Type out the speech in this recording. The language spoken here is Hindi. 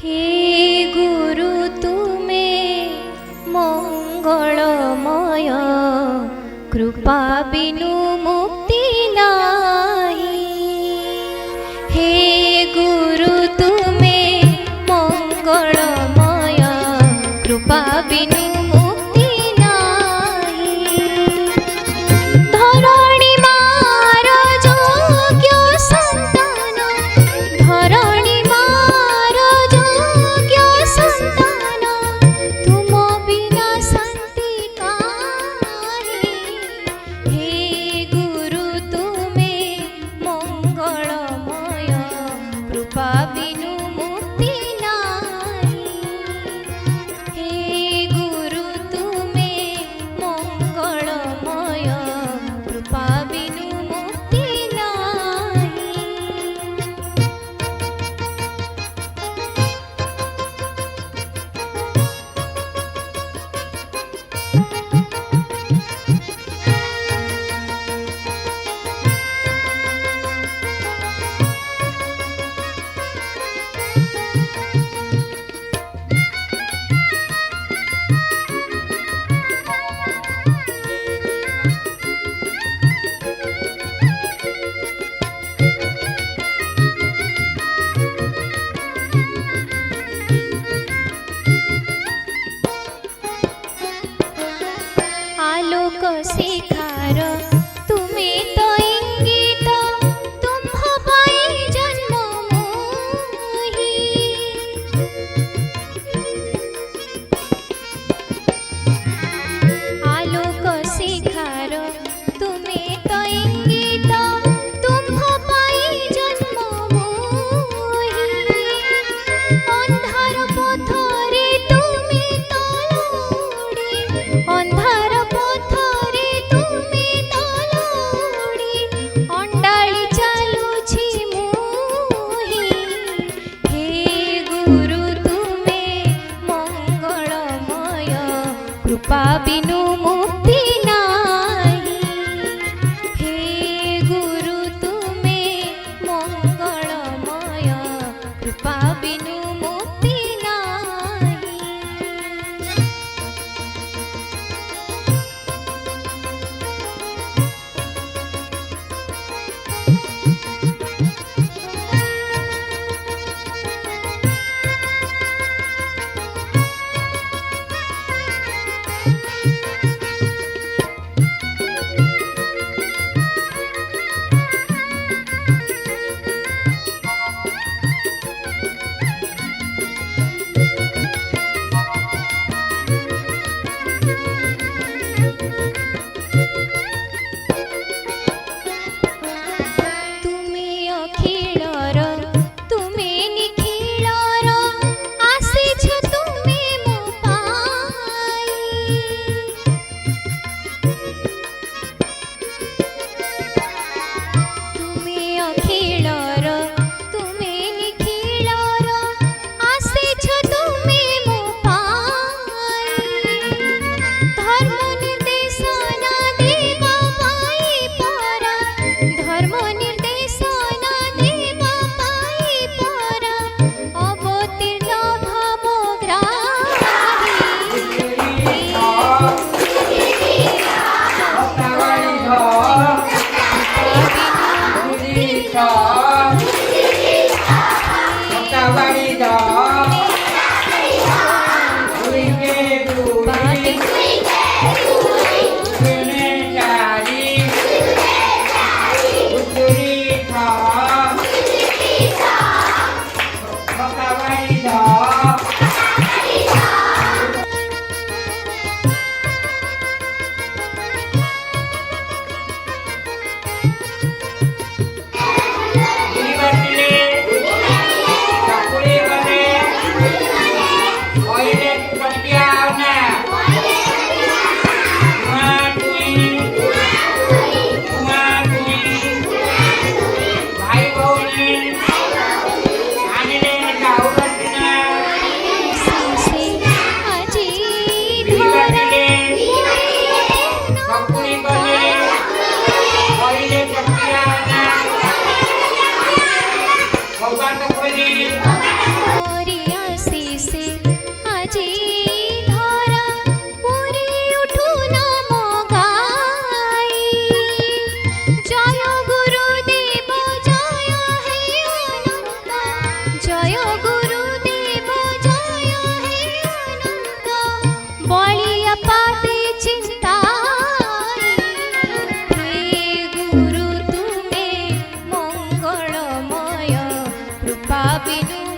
हे गुरु तुमे मंगलमय, कृपा बिनु मुक्ति नाही। हे गुरु तुमे मंगलमय, कृपा बिनु मुक्ति नाही। धरणी मार योग्य संतान, धरणी मार योग्य संतान, तुम बिना शांति काहे। हे गुरु तुमे मंगलमय, कृपा बिनु मुक्ति नाही। हे गुरु तुमे मंगलमय, कृपा बिनु मुक्ति नाही। आलोक शिखार तुमे तो इंगित, तुम्ह पाई जन्म मोही। आलोक शिखार तुमे तो इंगित, तुम्ह पाई जन्म मोही। अंधार पथरे तुमे तलोड़ी, अंधार पथरे तुमे तलोड़ी, अंडाळी चालुछि मुही। हे गुरु तुमे मंगलमय, कृपा बिनु मुक्ति नाही। हे गुरु तुमे मंगलमय, कृपा बिनु मुक्ति नाही। बिनु